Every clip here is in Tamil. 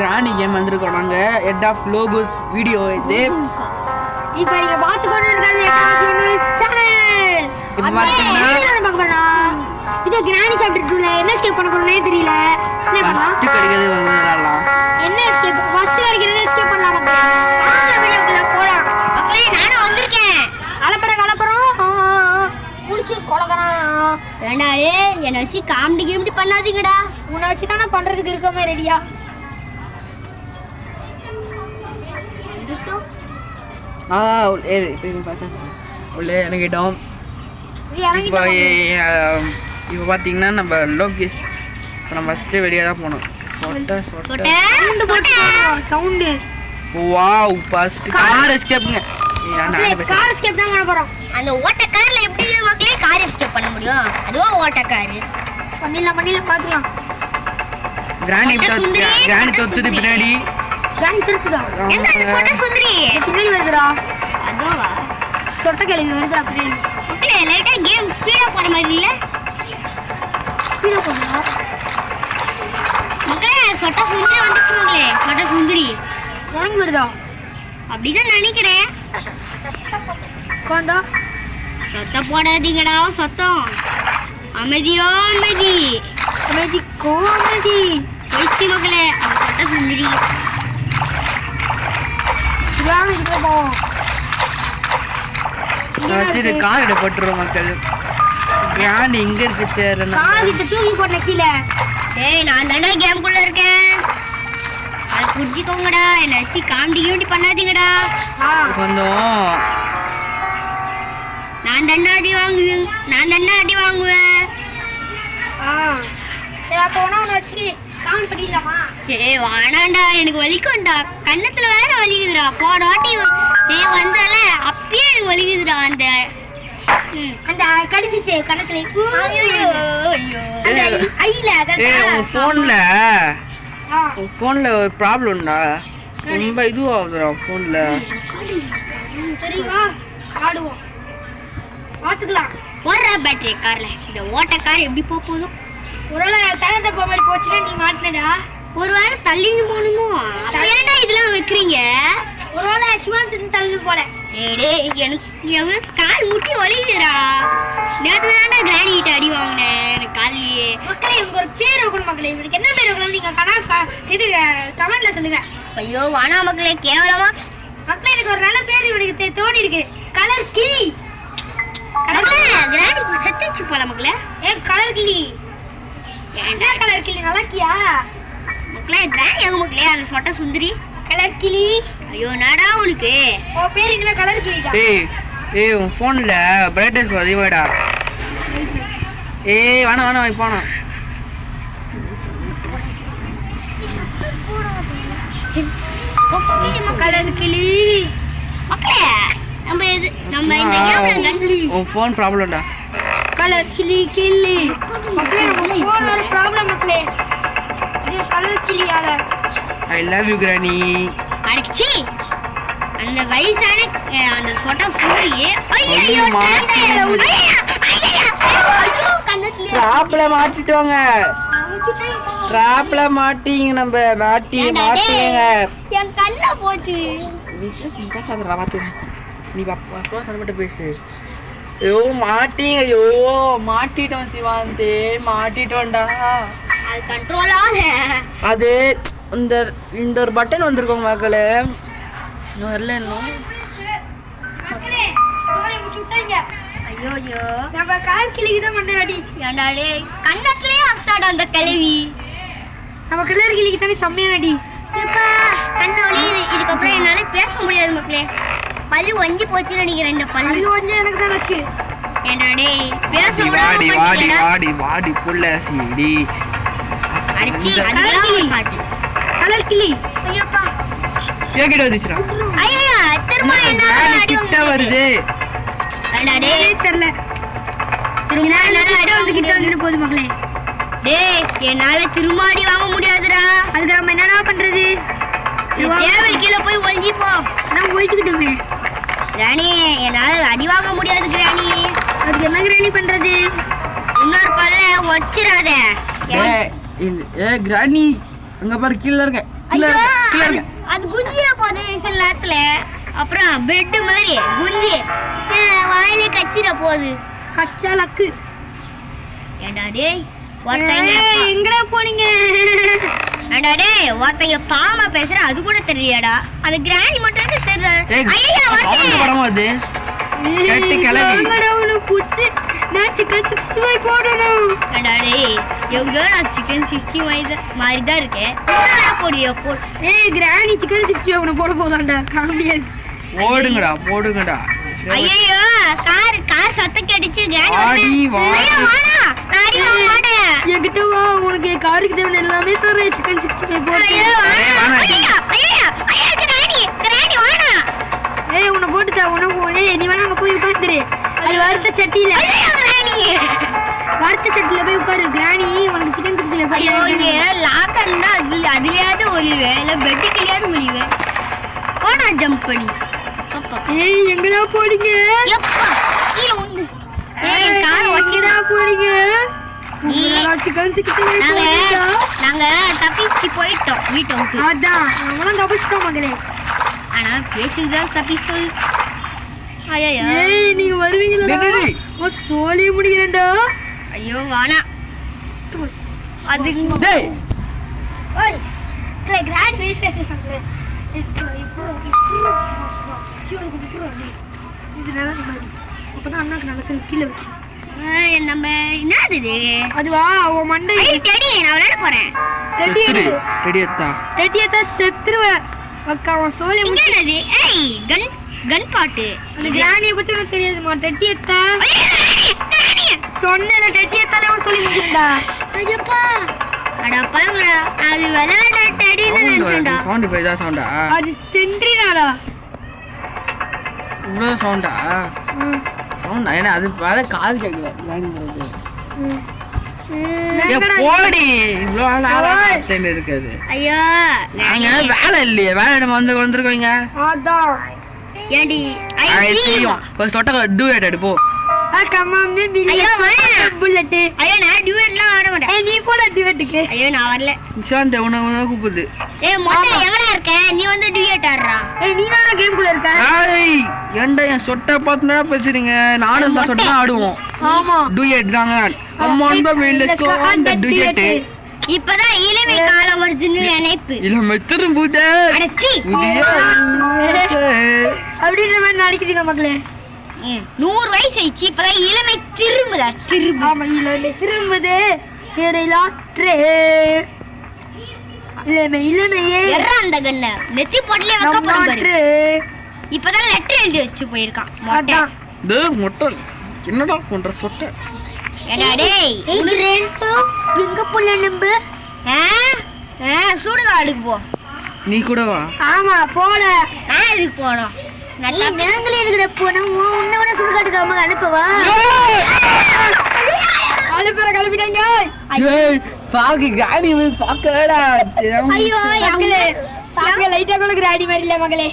கிராணி கேம் வந்திருக்கோம் நாங்க. ஹெட் ஆஃப் லோகோஸ் வீடியோ இது. இப்போ நீங்க பார்த்து கொண்டு இருக்கிறது சேனல். இப்போ பாத்தீங்கன்னா பார்க்க போறோம். இது கிராணி சாப்டர் 2ல என்ன எஸ்கேப் பண்ண போறோம்னே தெரியல. என்ன பண்ணலாம்? ஃபர்ஸ்ட் கிடைக்கிறது விளையாடலாம். என்ன எஸ்கேப்? ஃபர்ஸ்ட் கிடைக்கிறது எஸ்கேப் பண்ணலாம் மக்களே. வாங்க வீடியோக்குள்ள போலாம். மக்களே நானும் வந்திருக்கேன். அலப்பறம் முடிச்சு கொலகறான். வேண்டாடே என்ன வச்சு காமெடி கேமெடி பண்ணாதீங்கடா. உன்னை வச்சு தானே பண்றதுக்கு இருக்கோமே ரெடியா. உள்ளே இறங்கிட்டோம். இப்போ பார்த்தீங்கன்னா நம்ம லோகேஷ் இப்போ நம்ம ஃபஸ்ட்டு வெளியே தான் போனோம். சவுண்டு வாவ் ஃபர்ஸ்ட் கார் எஸ்கேப்ங்க. கார் எஸ்கேப் தான் பண்ண போறோம். அந்த ஓட்ட கார்ல எப்படி மக்களே கார் எஸ்கேப் பண்ண முடியும்? அதுவா ஓட்ட கார். பண்ணிடலாம் பார்க்கலாம். கிராணி தொத்துது பின்னாடி. கிராணி தொத்துதா? எங்க அந்த போட்டோ சுந்தரி பின்னாடி வருதுடா. அதுவா சொட்ட கிளவி வருதுடா பின்னாடி. மக்களே லைட்டா கேம் ஸ்பீடா போற மாதிரி இல்ல? ஸ்பீடா போறா மக்களே. சொட்ட சுந்தரி வந்துச்சு மக்களே. சொட்ட சுந்தரி உனக்கு வருதா? அப்படிதான் நினைக்கிறேன். கொண்டா சத்தம் போடாதீங்கடா. சத்தம் அமைதியோ அமைதி. அமைதிக்கோ அமைதி. போயிடுச்சு மக்களே. சொட்ட சுந்தரி கார் போட்டுருவோம் மக்கள். கிராணி இங்க இருக்கு தேர்ல. கார் கிட்ட தூக்கி போட்ட கீழே. ஏய் நான் தானே கேம்குள்ள இருக்கேன். அது புரிஞ்சுக்கோங்கடா. என்ன வச்சு காமெடி கிமெடி பண்ணாதீங்கடா. கொஞ்சம் நான் தானே அடி வாங்குவேன். சரி அப்போ உன வச்சு காமெடி பண்ணிடலாமா? ஏய் வாடாண்டா எனக்கு வலிக்கும்டா. கண்ணத்துல வேற வலிக்குதுடா. போடாட்டி ஏய் வந்தால அப்பயே எனக்கு வலிக்குதுடா. அந்த கடிச்சிச்சு கண்ணத்துல. ஐயோ அந்த ஐல போன்ல ஒரு ப்ராப்ளம்டா. ரொம்ப இதுவாகுதுடா போன்ல. சரி வா ஆடுவோம். பாத்துக்கலாம். ஒரு பேட்டரி கார்ல இந்த ஓட்ட கார் எப்படி போகுதோ. ஒருவேளை தகுந்த போற மாதிரி போச்சுன்னா நீ மாட்டினடா. ஒருவேளை தள்ளின்னு போகணுமோ? ஏன்டா இதெல்லாம் வைக்கிறீங்க? ஒருவேளை சிவானத்துக்கு தள்ளு போல. எனக்கு கால் முட்டி வலிக்குதுடா. நேற்று தாண்டா கிராணி கிட்ட அடி வாங்கினேன். எனக்கு காலையே. மக்களே இவங்க ஒரு பேர் வைக்கணும் மக்களே. இவனுக்கு என்ன பேர் வைக்கணும் நீங்க இது கமெண்ட்ல சொல்லுங்க. ஐயோ வானா மக்களே கேவலமா. மக்களே எனக்கு ஒரு நல்ல பேர் இவனுக்கு தோணி இருக்கு. கலர் கிளி. கிராணி செத்துச்சு போல மக்களே. கலர் கிளி. என்ன கலர் கிளி நல்லாக்கியா மக்களே? கிராணி எங்க மக்களே? அந்த சொட்ட சுந்தரி கலர் கிளி. ஐயோ நாடா உனக்கு ஓ பேர் என்ன கலர் கிளி? ஏய் உன் போன்ல பிரைட்னஸ் அதிகமாடா. ஏய் வேணாம் போனா கலர் கிளி. மக்களே நம்ம இந்த கேம்ல உன் போன் ப்ராப்ளம்டா. கலர் கிளி மக்களே நம்ம போன் ஒரு ப்ராப்ளம் மக்களே. இது கலர் கிளியால. ஐ லவ் யூ கிராணி. அடச்சி அந்த வயசான அந்த போட்டோ ஃபுல்லியே ஐயோ கண்ணத்துல டிராப்ல மாட்டிட்டோங்க. டிராப்ல மாட்டிங்க நம்ம மாட்டிங்க. என் கண்ண போச்சு. நீ பேசாதடா பாத்து. நீ பாப்பா சொல்ல மட்டும் பேசு. ஐயோ மாட்டிங்க. ஐயோ மாட்டிட்டோம் சிவாந்தே. மாட்டிட்டோம்டா. அது கண்ட்ரோலால அது இந்த ஒரு பட்டன் வந்திருக்கோங்க மக்களே. இன்னும் வரல இன்னும் மக்களே. சோலை முச்சுட்டாங்க. ஐயோ நம்ம கால் கிளிக்கு தான் மண்டை ஏண்டா டேய் கண்ணத்திலே அஸ்டாடா அந்த கிளவி. நம்ம கலர் கிளிக்கு தானே செம்மையான அடி. ஏப்பா கண்ண ஒளியுது. இதுக்கு அப்புறம் என்னால பேச முடியாது மக்களே. பல்லு ஒஞ்சி போச்சுன்னு நினைக்கிறேன். இந்த பல்லு ஒஞ்ச எனக்கு தான் இருக்கு. ஏண்டா டேய் பேச விடாத வாடி புள்ளசிடி. அடிச்சி பாட்டு கலர் கிளி. ஐயோப்பா ஏகிட்ட வந்துச்சுடா. ஐயா திரும்ப என்ன அடி கிட்ட வருது. ஏண்டா டேய் தெரியல. திரும்ப என்னால அடி வந்து போகுது மக்களே. டேய் என்னால திரும்ப அடி வாங்க முடியாதுடா. அதுக்கு நம்ம என்னடா பண்றது? டேபிள் கீழே போய் ஒளிஞ்சி போ. நான் போயிட்டுக்கிட்டோமே. கிராணி என்னால அடி வாங்க முடியாது கிராணி. அதுக்கு என்ன கிராணி பண்றது? இன்னொரு பல்ல ஒச்சிராத. கிராணி அங்க பாரு கீழ இருக்க அது குஞ்சிர போது சில நேரத்துல அப்புறம் பெட் மாதிரி குஞ்சி வாயில கச்சிர போகுது கச்சா லக்கு ஏண்டா டேய் ஒருத்தங்க எங்கடா போனீங்க ஏண்டா டேய் ஒருத்தங்க பாமா பேசுற அது கூட தெரியலடா அது கிராணி மட்டும் தெரியல ஐயா வந்து வரமாது கேட்டு கிளவி எங்கடா உன புடிச்சு நான் சிக்கன் 65 போடணும் ஏண்டா டேய் எங்க நான் சிக்கன் 65 மாதிரி தான் இருக்கே போடியா போ ஏய் கிராணி சிக்கன் 65 உன போட போறான்டா காமெடியா இருக்கு போடுங்கடா ஐயோ கார் சத்தம் கேட்டுச்சு கிராணி ஆடி வா நாடி வா மாட்டேன் என்கிட்ட வா உனக்கு காருக்கு தேவை எல்லாமே தரேன் சிக்கன் 65 போடு ஐயா கிராணி வாடா ஏய் உன்னை போட்டுட்டா உனக்கு நீ வேணா அங்க போய் உட்கார்ந்துரு அது வறுத்த சட்டியில வறுத்த சட்டியில போய் உட்காரு கிராணி உனக்கு சிக்கன் 65 போடு ஐயோ இங்க லாக்கன்னா அதுலயாவது ஒளிவே இல்ல பெட்டுக்குலயாவது ஒளிவே போடா ஜம்ப் பண்ணி ஏய் எங்கடா போறீங்க எப்பா கீழ உள்ள ஏய் கார் வச்சிடா போறீங்க நீ சிக்கன் 65 நாங்க தப்பிச்சு போய்ட்டோம் வீட்டுக்கு அதான் நாமலாம் தப்பிச்சிட்டோம் மகளே ஆனா பேச்சுதான் தப்பிச்சோம் ஐயோ ஏய் நீங்க வருவீங்களா ஓ சோலி முடிக்கிறேன்டா ஐயோ வானா அது டேய் ஓய் கிராண்ட் வேஸ்ட் பண்ணல இப்போ இது நல்லா மாதிரி அப்பதான் அண்ணாக்கு நல்லா கீழே வச்சு நம்ம என்னது அதுவா உன் மண்டை டெடி நான் விளையாட போறேன் டெடி எத்தா செத்துருவ அக்கா உன் சோலை முடியாது ஏய் கன் பாட்டு அந்த கிராணியை பத்தி உனக்கு தெரியாதுமா டெடி எத்தா சொன்னல டெடி எத்தாலே அவன் சொல்லி முடிச்சிருந்தா ஐயப்பா அட பாங்கடா அது விளையாட டெடின்னு நினைச்சேன்டா சவுண்ட் போய்தா சவுண்டா அது சென்ட்ரினாடா இவ்வளோ சவுண்டா சவுண்ட் ஏன்னா அது வேற காது கேட்கல போடி இவ்வளோ நாள் இருக்காது ஐயோ நாங்க வேலை இல்லையே வேலை நம்ம வந்துருக்கோங்க அதான் ஏடி தெரியும் ஃபர்ஸ்ட் ஒட்ட டூயட் எடுப்போ கமாம் ஐயோ புல்லட் ஐயோ நான் டூயட்லாம் ஆட மாட்டேன் நீ போட டூயட்டுக்கு ஐயோ நான் வரல நிஷாந்த் உன கூப்பிடுது ஏய் மொட்டை எங்கடா இருக்க நீ வந்து டூயட் ஆடுறா ஏய் நீ தான கேம் குள்ள இருக்க ஏய் ஏண்டா என் சொட்ட பார்த்தனா பேசுறீங்க நானும் தான் சொட்ட ஆடுவோம் ஆமா டூயட் தாங்க come on baby let's go on the duet இப்பதான் இளமை காலம் வருதுன்னு நினைப்பு இளமை திரும்புதே அடச்சி அப்படின்ற மாதிரி நடிக்குதுங்க மக்களே 100 வயசு ஆயிடுச்சு இப்பதான் இளமை திரும்புதா ஆமா இளமை திரும்புது தெரியலாற்றே இளமையே அந்த கண்ண நெத்தி போட்டலே வைக்க போறோம் பாரு இப்பதான் லெட்டர் எழுதி வச்சு போயிருக்கான் மொட்டை டேய் மொட்டை என்னடா பண்ற சொட்ட ஏடா டேய் ரெண்டு எங்க புள்ள நம்பு சூடுகாடுக்கு போ நீ கூட வா ஆமா போட நான் எதுக்கு போனோம் நாங்களே எதுக்குடா போனோம் உன்னை சுடுகாட்டுக்கு அம்மா அனுப்பவா அனுப்புற கிளம்பிட்டாங்க பாக்கு காடி பாக்கடா ஐயோ மகளே பாக்க லைட்டா கூட கிராடி மாதிரி இல்ல மகளே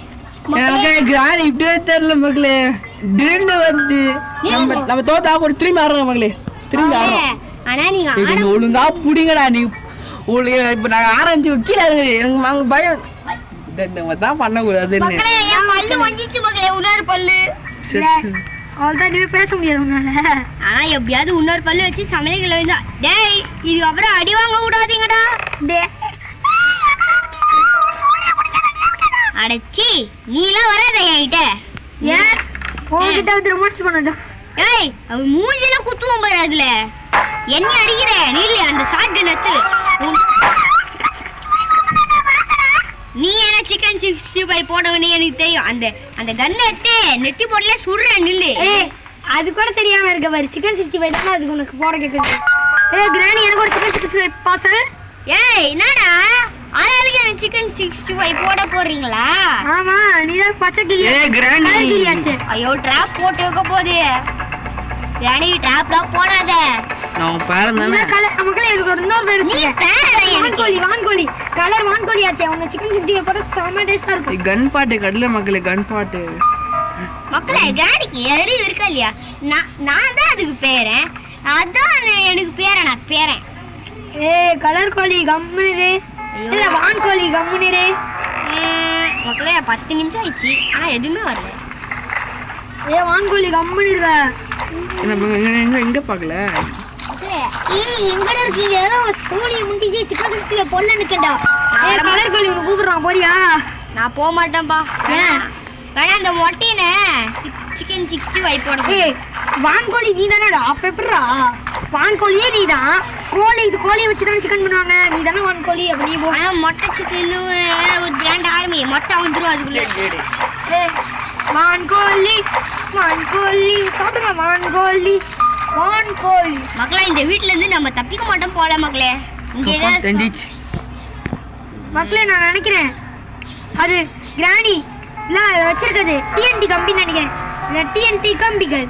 கிராடி இப்படியே தெரியல மகளே திடீர்னு வந்து நம்ம தோத்தா கூட திரும்பி ஆடுறோம் மகளே திரும்பி ஆடுறோம் ஆனா நீங்க ஒழுங்கா புடிங்கடா நீ இப்ப நாங்க ஆரம்பிச்சு கீழே எனக்கு பயம் தான் பண்ணக்கூடாதுன்னு அவ்வளோதான் நீ பேச முடியாது உன்னால ஆனா எப்படியாவது இன்னொரு பல்லு வச்சு சமையல்களை வந்து டேய் இது அப்புறம் அடி வாங்க விடாதீங்கடா அடச்சி நீலாம் வராத என்கிட்ட ஏன் உங்ககிட்ட வந்து ரிமோட்ஸ் பண்ணட்டும் ஏய் அவன் மூஞ்சில குத்துவோம் பாரு அதுல என்ன அடிக்கிற நீல அந்த ஷாட் கன் எடுத்து நீ என்ன சிக்கன் 65 போடவனே எனக்கு தெரியும் அந்த அந்த கன்னை எடுத்து நெத்தி போடல சுடுறேன் நில்லு அது கூட தெரியாம இருக்க பாரு சிக்கன் 65 தான் அதுக்கு உனக்கு போட கேக்குது கிராணி எனக்கு ஒரு சிக்கன் 65 பார்சல் ஏய் என்னடா ஆளாளுக்கு எனக்கு சிக்கன் 65 போட போறீங்களா ஆமா நீ தான் பச்சை கிளி கிராணி ஐயோ டிராப் போட்டு வைக்க போகுது கிராணி டிராப்லாம் போடாத நான் பேரன் தானே மக்களே எனக்கு ஒரு இன்னொரு பேர் நீ பேரன் வான்கோழி கலர் வான்கோழி ஆச்சே உங்க சிக்கன் 65 போட செம டேஸ்டா இருக்கு கன் பாட்டு கடல மக்களே கன் பாட்டு மக்களே கிராணிக்கு அறிவு இருக்கா இல்லையா நான் தான் அதுக்கு பேரன் அதான் எனக்கு பேரன் ஏய் கலர் கோழி கம்முது இல்ல வான்கோழி கம்முனிரே மக்களே 10 நிமிஷம் ஆயிடுச்சு ஆனா எதுவுமே வரல. வான்கோழி கம்முனிருவ எங்க பார்க்கல எங்கட இருக்கீங்க? சோழி முண்டிச்சு சிக்கன் சிக்ஸ்டில பொண்ணு நிக்கடா. கலர் கோழி உன்னை கூப்பிடுறான் போறியா? நான் போக மாட்டேன்பா. வேணா அந்த மொட்டையனை சிக்கன் 65 போடுறது. வான்கோழி நீ தானடா? அப்ப எப்படிடா? வான்கோழியே நீ தான். கோழியை வச்சு தான் சிக்கன் பண்ணுவாங்க. நீ தானே வான்கோழி. அப்ப நீ போனா மொட்டை சிக்கன் ஒரு கிராண்ட் ஆர்மி மொட்டை வந்துடும் அதுக்குள்ள. வான்கோழி சாப்பிடுங்க. வான்கோழி மக்களே இந்த வீட்ல இருந்து நம்ம தப்பிக்க மாட்டோம் போல மக்களே. இங்கே மக்களே நான் நினைக்கிறேன் அது கிராணி இல்ல வச்சிருக்கிறது டிஎன்டி கம்பி நினைக்கிறேன். டிஎன்டி கம்பிகள்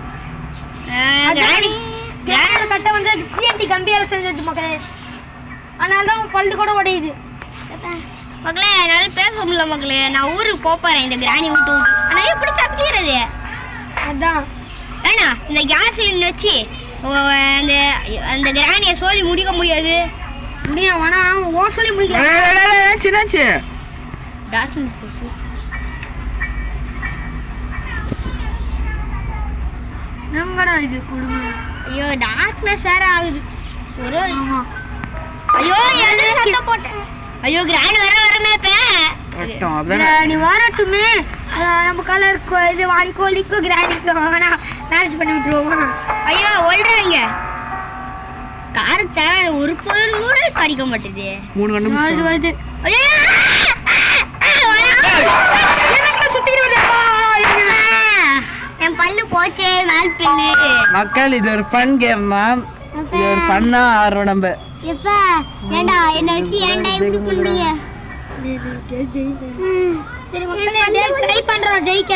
கிராணியோட கட்டை வந்து டிஎன்டி கம்பியால செஞ்சது மக்களே. அதனால தான் பல்லு கூட உடையுது மக்களே. என்னால பேச முடியல மக்களே. நான் ஊருக்கு போறேன் இந்த கிராணி விட்டு. ஆனா எப்படி தப்பிக்கிறது? அதான் ஏன்னா இந்த கேஸ் சிலிண்டர் வச்சு அந்த கிராணியை சோழி முடிக்க முடியாது. முடியும் வேணா ஓ சொல்லி முடிக்கலாம். சின்னாச்சு என்னங்கடா இது கொடுமை. ஐயோ டார்க்னஸ் வேற ஆகுது. ஒரு ஐயோ எது சத்தம் போட்டேன். ஐயோ கிராணி வரமே கிராணி வரட்டுமே. நம்ம கலர் இது வான்கோழிக்கும் கிராணிக்கும் வேணா மேரேஜ் பண்ணி விட்டுருவோம். ஐயோ ஒல்றாங்க கார் தேவை ஒரு பொருள் கூட கிடைக்க மாட்டேது. 3 கண்ணு வருது. என் பல்லு போச்சே மேல் பில்லு. மக்கள் இது ஒரு ஃபன் கேம் தான். இது ஒரு ஃபன்னா ஆடுறோம் நம்ம. எப்ப ஏண்டா என்ன வச்சு ஏண்டா இப்படி பண்றீங்க? சரி மக்களே ட்ரை பண்றோம் ஜெயிக்க.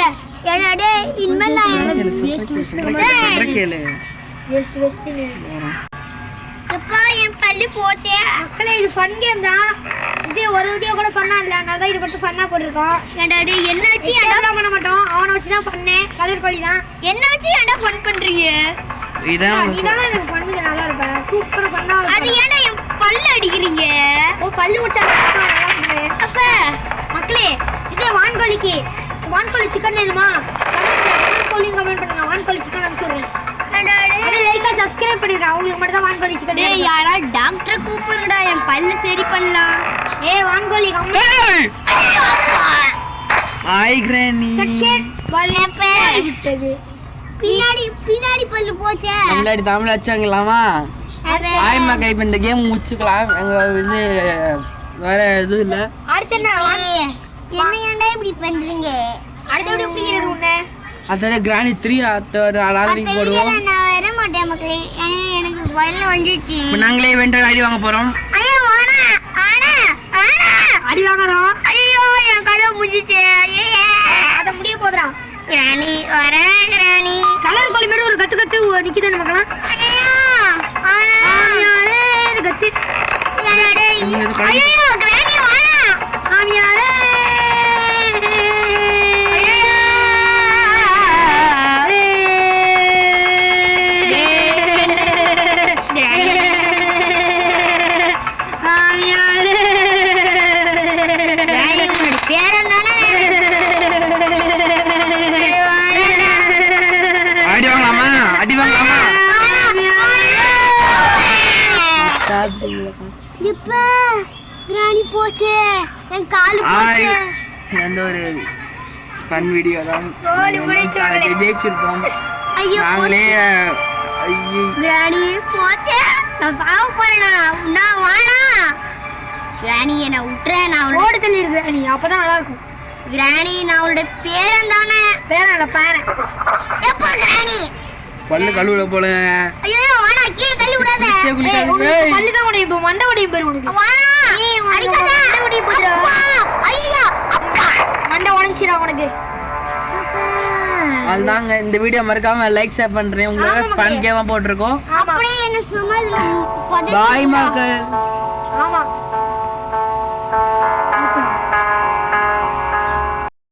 ஏண்டா டேய் இன்மேல் வேஸ்ட் எப்பா என் பல்லு போச்சே. மக்களே இது ஃபன் கேம் தான். இது ஒரு வீடியோ கூட ஃபன்னா இல்ல. அதனால தான் இது மட்டும் ஃபன்னா போட்டுருக்கோம். ஏண்டா டேய் என்ன வச்சு ஏண்டா பண்ண மாட்டோம். அவனை வச்சு தான் பண்ணேன். கலர் கோழி தான். என்ன வச்சு ஏண்டா ஃபன் பண்றீங்க? இதான் நீதானே எனக்கு பண்ணுது நல்லா இருப்ப. சூப்பரா பண்ணா. அது ஏண்டா என் பல்லு அடிக்கிறீங்க? ஓ பல்லு உச்சா நல்லா இருக்கு. அப்ப மக்களே இது வான்கோழிக்கு வான்கோழி சிக்கன் வேணுமா? வான்கோழி கமெண்ட் பண்ணுங்க. வான்கோழி சிக்கன் அனுப்பிடுறேன். அப்படியே லைக்கா சப்ஸ்கிரைப் பண்ணிருங்க. அவங்களுக்கு மட்டும் தான் வான்கோழி சிக்கன். டேய் யாரா டாக்டர் கூப்பிடுடா என் பல்லு சரி பண்ணலாம். வான்கோழி கமெண்ட். ஹாய் கிராணி. செகண்ட் பல்ல பேய் விட்டது. பின்னாடி பல்லு போச்சே. நம்மளாடி தமிழ் வச்சாங்களாமா? ஹாய் மக்கா. இப்போ இந்த கேம் முடிச்சுக்கலாம். எங்க இது வேற எதுவும் இல்ல. அடுத்து என்ன ஏன்டா இப்படி பண்றீங்க? அடுத்து எப்படி பிடிக்கிறது உன்னை? அதோட கிராணி 3 ஆளாடி போடுவோம். நான் வர மாட்டேன் மக்களே. எனக்கு பல்ல வந்துச்சு. இப்போ நாங்களே இவென்ட் அடி வாங்க போறோம். ஐயோ வாடா அடி வாங்குறோம். ஐயோ என் கதை முடிஞ்சிச்சு. அத முடிய போதுடா. கிராணி வர கிராணி கலர் கோழி மாதிரி ஒரு கத்து நிக்குது நமக்குலாம். ஐயோ ஆமியாரே இது கத்து. ஐயோ கிராணி வாடா ஆமியாரே. இப்ப கிராணி போச்சே. என் கால் போச்சே. இந்த ஒரு ஃபன் வீடியோ தான். கோழி முடிச்சாங்களே. ஜெயிச்சிருப்போம். ஐயோ நாங்களே ஐயோ கிராணி போச்சே. நான் சாவ போறேனா? நான் வாடா கிராணி என்ன விட்டுறேன். நான் ஓடுதல் இருக்கு கிராணி. அப்பதான் நல்லா இருக்கும். கிராணி நான் அவளோட பேரன் தானே. பேரன் பேரன். எப்ப கிராணி பல்லு கழுவுல போல. ஐயோ வாடா கீழ தள்ளி விடாத. பல்லு தான் உடையும். இப்போ மண்டை உடையும் பேர் உனக்கு. வாடா அடிக்காத. மண்டை உடையும் போடா. ஐயா அப்பா மண்டை உடைஞ்சிரா உனக்கு. அதுதாங்க இந்த வீடியோ மறக்காம லைக் ஷேர் பண்றேன். உங்களுக்கு ஃபன் கேமா போட்டுருக்கோம். அப்படியே என்ன சும்மா பாய் மக்கள். ஆமா